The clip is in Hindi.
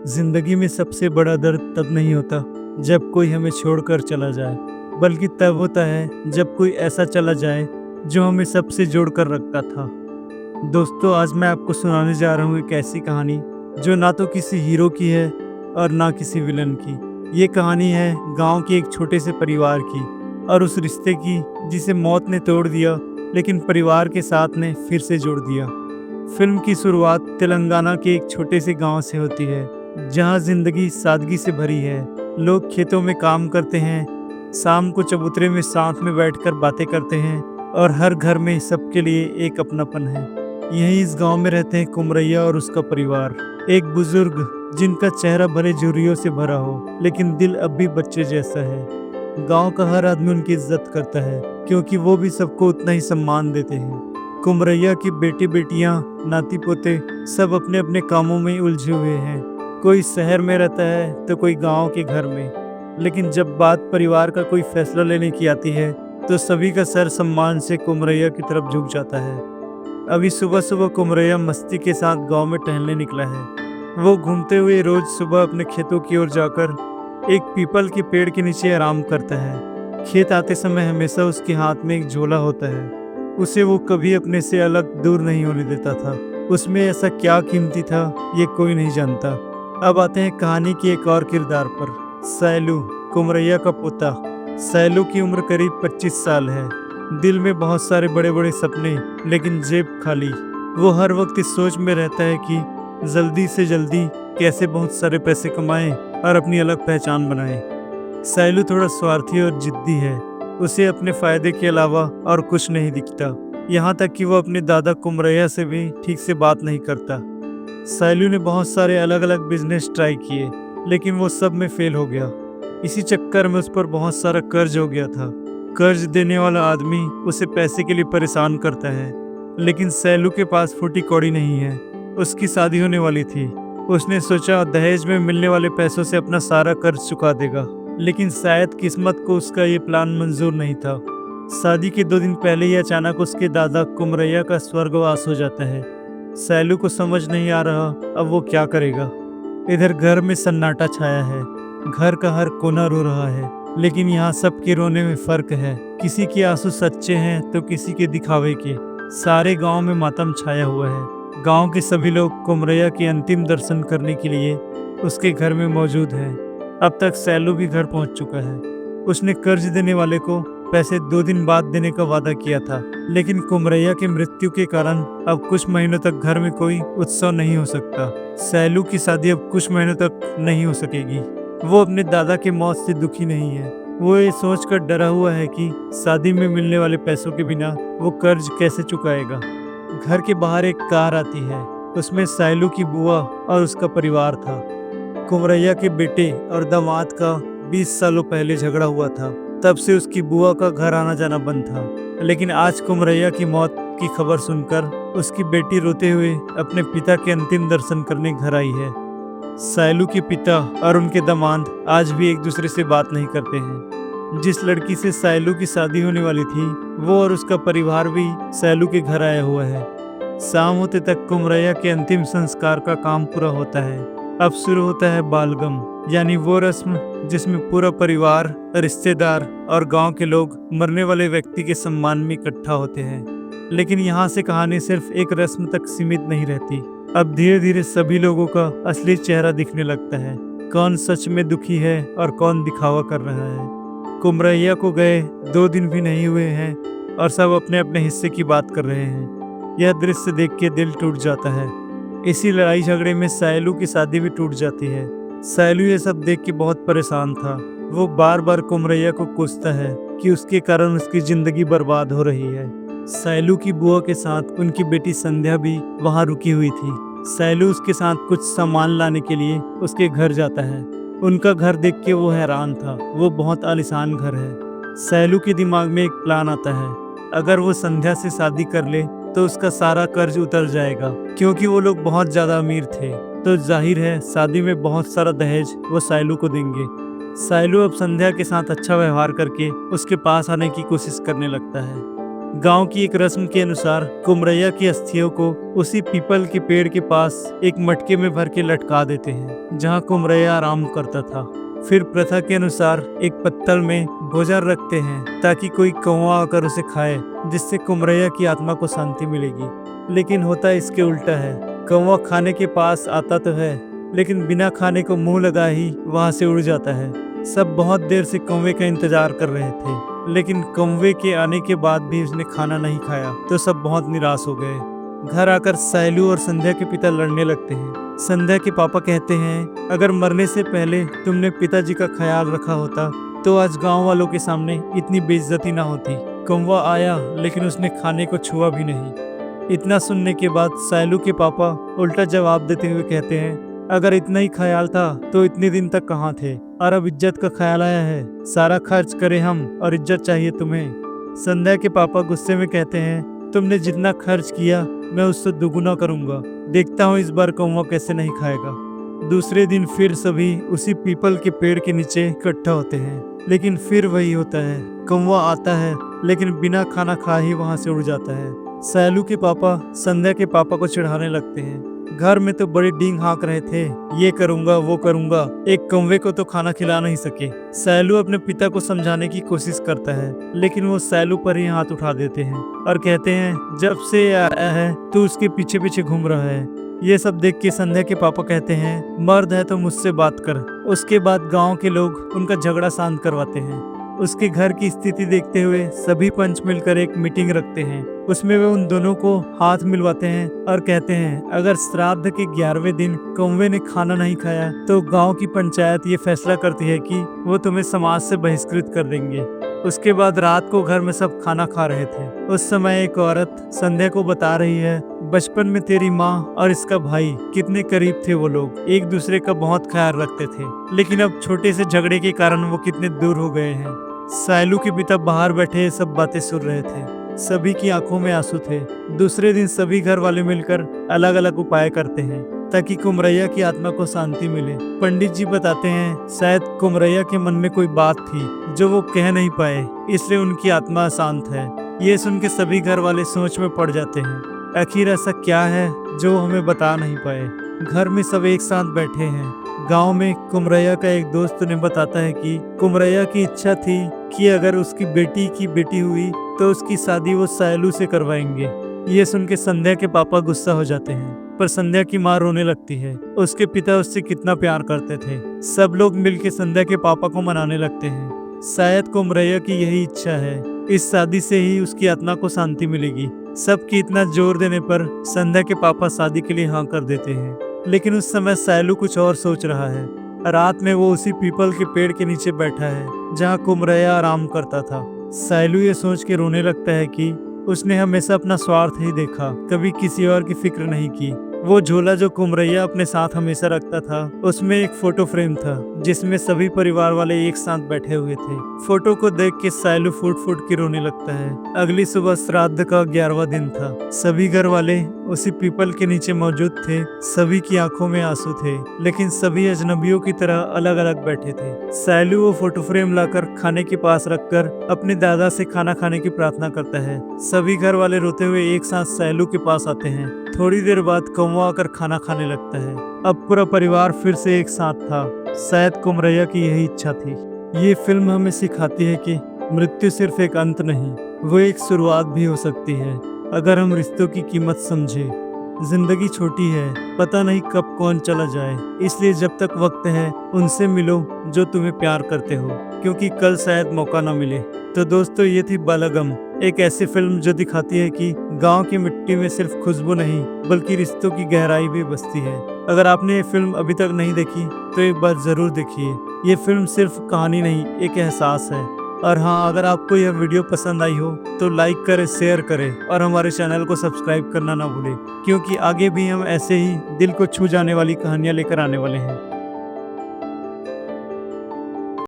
जिंदगी में सबसे बड़ा दर्द तब नहीं होता जब कोई हमें छोड़कर चला जाए, बल्कि तब होता है जब कोई ऐसा चला जाए जो हमें सबसे जोड़कर रखता था। दोस्तों, आज मैं आपको सुनाने जा रहा हूँ एक ऐसी कहानी जो ना तो किसी हीरो की है और ना किसी विलन की। ये कहानी है गांव के एक छोटे से परिवार की और उस रिश्ते की जिसे मौत ने तोड़ दिया लेकिन परिवार के साथ ने फिर से जोड़ दिया। फिल्म की शुरुआत तेलंगाना के एक छोटे से गांव से होती है, जहां जिंदगी सादगी से भरी है। लोग खेतों में काम करते हैं, शाम को चबूतरे में साथ में बैठकर बातें करते हैं और हर घर में सबके लिए एक अपनापन है। यहीं इस गांव में रहते हैं कुमरैया और उसका परिवार, एक बुजुर्ग जिनका चेहरा भले झुर्रियों से भरा हो लेकिन दिल अब भी बच्चे जैसा है। गांव का हर आदमी उनकी इज्जत करता है क्योंकि वो भी सबको उतना ही सम्मान देते हैं। कुमरैया की बेटी बेटियां, नाती पोते सब अपने अपने कामों में उलझे हुए हैं। कोई शहर में रहता है तो कोई गांव के घर में, लेकिन जब बात परिवार का कोई फैसला लेने की आती है तो सभी का सर सम्मान से कुमरैया की तरफ झुक जाता है। अभी सुबह सुबह कुमरैया मस्ती के साथ गांव में टहलने निकला है। वो घूमते हुए रोज सुबह अपने खेतों की ओर जाकर एक पीपल के पेड़ के नीचे आराम करता है। खेत आते समय हमेशा उसके हाथ में एक झोला होता है, उसे वो कभी अपने से अलग दूर नहीं होने देता था। उसमें ऐसा क्या कीमती था ये कोई नहीं जानता। अब आते हैं कहानी के एक और किरदार पर, सैलू, कुमरैया का पोता। सैलू की उम्र करीब 25 साल है। दिल में बहुत सारे बड़े बड़े सपने, लेकिन जेब खाली। वो हर वक्त इस सोच में रहता है कि जल्दी से जल्दी कैसे बहुत सारे पैसे कमाएं और अपनी अलग पहचान बनाएं। सैलू थोड़ा स्वार्थी और जिद्दी है। उसे अपने फायदे के अलावा और कुछ नहीं दिखता। यहाँ तक कि वो अपने दादा कुमरैया से भी ठीक से बात नहीं करता। सैलू ने बहुत सारे अलग अलग बिजनेस ट्राई किए, लेकिन वो सब में फेल हो गया। इसी चक्कर में उस पर बहुत सारा कर्ज हो गया था। कर्ज देने वाला आदमी उसे पैसे के लिए परेशान करता है, लेकिन सैलू के पास फूटी कौड़ी नहीं है। उसकी शादी होने वाली थी। उसने सोचा दहेज में मिलने वाले पैसों से अपना सारा कर्ज चुका देगा, लेकिन शायद किस्मत को उसका ये प्लान मंजूर नहीं था। शादी के 2 दिन पहले ही अचानक उसके दादा कुमरैया का स्वर्गवास हो जाता है। सैलू को समझ नहीं आ रहा अब वो क्या करेगा। इधर घर में सन्नाटा छाया है, घर का हर कोना रो रहा है, लेकिन यहाँ सबके रोने में फर्क है। किसी के आंसू सच्चे हैं तो किसी के दिखावे के। सारे गांव में मातम छाया हुआ है। गांव के सभी लोग कुमरैया के अंतिम दर्शन करने के लिए उसके घर में मौजूद हैं। अब तक सैलू भी घर पहुंच चुका है। उसने कर्ज देने वाले को पैसे 2 दिन बाद देने का वादा किया था, लेकिन कुमरैया की मृत्यु के कारण अब कुछ महीनों तक घर में कोई उत्सव नहीं हो सकता। सैलू की शादी अब कुछ महीनों तक नहीं हो सकेगी। वो अपने दादा के मौत से दुखी नहीं है। वो ये सोचकर डरा हुआ है कि शादी में मिलने वाले पैसों के बिना वो कर्ज कैसे चुकाएगा। घर के बाहर एक कार आती है। उसमें सैलू की बुआ और उसका परिवार था। कुमरैया के बेटे और दामाद का 20 सालों पहले झगड़ा हुआ था। तब से उसकी बुआ का घर आना जाना बंद था, लेकिन आज कुमरैया की मौत की खबर सुनकर उसकी बेटी रोते हुए अपने पिता के अंतिम दर्शन करने घर आई है। सैलू के पिता और उनके दामाद आज भी एक दूसरे से बात नहीं करते हैं। जिस लड़की से सैलू की शादी होने वाली थी वो और उसका परिवार भी सैलू के घर आया हुआ है। शाम होते तक कुमरैया के अंतिम संस्कार का काम पूरा होता है। अब शुरू होता है बालगम, यानी वो रस्म जिसमें पूरा परिवार, रिश्तेदार और गांव के लोग मरने वाले व्यक्ति के सम्मान में इकट्ठा होते हैं। लेकिन यहाँ से कहानी सिर्फ एक रस्म तक सीमित नहीं रहती। अब धीरे धीरे सभी लोगों का असली चेहरा दिखने लगता है। कौन सच में दुखी है और कौन दिखावा कर रहा है। कुमरैया को गए 2 दिन भी नहीं हुए हैं और सब अपने अपने हिस्से की बात कर रहे हैं। यह दृश्य देख के दिल टूट जाता है। इसी लड़ाई झगड़े में सैलू की शादी भी टूट जाती है। सैलू ये सब देख के बहुत परेशान था। वो बार बार कुमरैया को कोसता है कि उसके कारण उसकी जिंदगी बर्बाद हो रही है। सैलू की बुआ के साथ उनकी बेटी संध्या भी वहाँ रुकी हुई थी। सैलू उसके साथ कुछ सामान लाने के लिए उसके घर जाता है। उनका घर देख के वो हैरान था। वो बहुत आलीशान घर है। सैलू के दिमाग में एक प्लान आता है। अगर वो संध्या से शादी कर ले तो उसका सारा कर्ज उतर जाएगा, क्योंकि वो लोग बहुत ज्यादा अमीर थे। तो जाहिर है शादी में बहुत सारा दहेज वो सैलू को देंगे। सैलू अब संध्या के साथ अच्छा व्यवहार करके उसके पास आने की कोशिश करने लगता है। गांव की एक रस्म के अनुसार कुमरैया की अस्थियों को उसी पीपल के पेड़ के पास एक मटके में भर के लटका देते हैं जहां कुमरैया आराम करता था। फिर प्रथा के अनुसार एक पत्तल में भोजन रखते हैं ताकि कोई कौवा आकर उसे खाए, जिससे कुमरैया की आत्मा को शांति मिलेगी। लेकिन होता इसके उल्टा है। कौवा खाने के पास आता तो है, लेकिन बिना खाने को मुंह लगा ही वहां से उड़ जाता है। सब बहुत देर से कौवे का इंतजार कर रहे थे, लेकिन कौवे के आने के बाद भी उसने खाना नहीं खाया तो सब बहुत निराश हो गए। घर आकर सैलू और संध्या के पिता लड़ने लगते हैं। संध्या के पापा कहते हैं, अगर मरने से पहले तुमने पिताजी का ख्याल रखा होता तो आज गांव वालों के सामने इतनी बेइज्जती ना होती। कौवा आया लेकिन उसने खाने को छुआ भी नहीं। इतना सुनने के बाद सैलू के पापा उल्टा जवाब देते हुए कहते हैं, अगर इतना ही ख्याल था तो इतने दिन तक कहाँ थे, और अब इज्जत का ख्याल आया है। सारा खर्च करें हम और इज्जत चाहिए तुम्हें। संध्या के पापा गुस्से में कहते हैं, तुमने जितना खर्च किया मैं उससे दुगुना करूंगा। देखता हूँ इस बार कौवा कैसे नहीं खाएगा। दूसरे दिन फिर सभी उसी पीपल के पेड़ के नीचे इकट्ठा होते हैं, लेकिन फिर वही होता है। कौवा आता है लेकिन बिना खाना खा ही वहां से उड़ जाता है। सैलू के पापा संध्या के पापा को चिढ़ाने लगते हैं। घर में तो बड़े डींग हाँक रहे थे, ये करूंगा वो करूंगा, एक कौवे को तो खाना खिला नहीं सके। सैलू अपने पिता को समझाने की कोशिश करता है, लेकिन वो सैलू पर ही हाथ उठा देते हैं और कहते हैं, जब से आया है तो उसके पीछे पीछे घूम रहा है। ये सब देख के संध्या के पापा कहते हैं, मर्द है तो मुझसे बात कर। उसके बाद गाँव के लोग उनका झगड़ा शांत करवाते हैं। उसके घर की स्थिति देखते हुए सभी पंच मिलकर एक मीटिंग रखते हैं। उसमें वे उन दोनों को हाथ मिलवाते हैं और कहते हैं, अगर श्राद्ध के 11वें दिन कौवे ने खाना नहीं खाया तो गांव की पंचायत ये फैसला करती है कि वो तुम्हें समाज से बहिष्कृत कर देंगे। उसके बाद रात को घर में सब खाना खा रहे थे। उस समय एक औरत संध्या को बता रही है, बचपन में तेरी माँ और इसका भाई कितने करीब थे। वो लोग एक दूसरे का बहुत ख्याल रखते थे, लेकिन अब छोटे से झगड़े के कारण वो कितने दूर हो गए हैं। सैलू के पिता बाहर बैठे सब बातें सुन रहे थे। सभी की आंखों में आंसू थे। दूसरे दिन सभी घर वाले मिलकर अलग अलग उपाय करते हैं ताकि कुमरैया की आत्मा को शांति मिले। पंडित जी बताते हैं, शायद कुमरैया के मन में कोई बात थी जो वो कह नहीं पाए, इसलिए उनकी आत्मा अशांत है। ये सुन के सभी घर वाले सोच में पड़ जाते हैं, आखिर ऐसा क्या है जो हमें बता नहीं पाए। घर में सब एक साथ बैठे हैं। गांव में कुमरैया का एक दोस्त ने बताता है कि कुमरैया की इच्छा थी कि अगर उसकी बेटी की बेटी हुई तो उसकी शादी वो सैलू से करवाएंगे। ये सुन के संध्या के पापा गुस्सा हो जाते हैं, पर संध्या की माँ रोने लगती है। उसके पिता उससे कितना प्यार करते थे। सब लोग मिलके संध्या के पापा को मनाने लगते हैं। शायद कुमरैया की यही इच्छा है, इस शादी से ही उसकी आत्मा को शांति मिलेगी। सबकी इतना जोर देने पर संध्या के पापा शादी के लिए हाँ कर देते हैं। लेकिन उस समय सैलू कुछ और सोच रहा है। रात में वो उसी पीपल के पेड़ के नीचे बैठा है जहाँ कुमरैया आराम करता था। सैलू ये सोच के रोने लगता है कि उसने हमेशा अपना स्वार्थ ही देखा, कभी किसी और की फिक्र नहीं की। वो झोला जो कुमरैया अपने साथ हमेशा रखता था, उसमें एक फोटो फ्रेम था जिसमें सभी परिवार वाले एक साथ बैठे हुए थे। फोटो को देख के सैलू फूट फूट के रोने लगता है। अगली सुबह श्राद्ध का 11वां दिन था। सभी घर वाले उसी पीपल के नीचे मौजूद थे। सभी की आंखों में आंसू थे, लेकिन सभी अजनबियों की तरह अलग अलग बैठे थे। सैलू वो फोटो फ्रेम लाकर खाने के पास रखकर अपने दादा से खाना खाने की प्रार्थना करता है। सभी घर वाले रोते हुए एक साथ सैलू के पास आते हैं। थोड़ी देर बाद कौवा आकर खाना खाने लगता है। अब पूरा परिवार फिर से एक साथ था। शायद कुमरैया की यही इच्छा थी। ये फिल्म हमें सिखाती है कि मृत्यु सिर्फ एक अंत नहीं, वो एक शुरुआत भी हो सकती है, अगर हम रिश्तों की कीमत समझे। जिंदगी छोटी है, पता नहीं कब कौन चला जाए, इसलिए जब तक वक्त है उनसे मिलो जो तुम्हें प्यार करते हो, क्योंकि कल शायद मौका ना मिले। तो दोस्तों, ये थी बलगम, एक ऐसी फिल्म जो दिखाती है कि गांव की मिट्टी में सिर्फ खुशबू नहीं बल्कि रिश्तों की गहराई भी बसती है। अगर आपने ये फिल्म अभी तक नहीं देखी तो एक बार जरूर देखिए। ये फिल्म सिर्फ कहानी नहीं, एक एहसास है। और हाँ, अगर आपको यह वीडियो पसंद आई हो तो लाइक करें, शेयर करें और हमारे चैनल को सब्सक्राइब करना ना भूलें, क्योंकि आगे भी हम ऐसे ही दिल को छू जाने वाली कहानियाँ लेकर आने वाले हैं।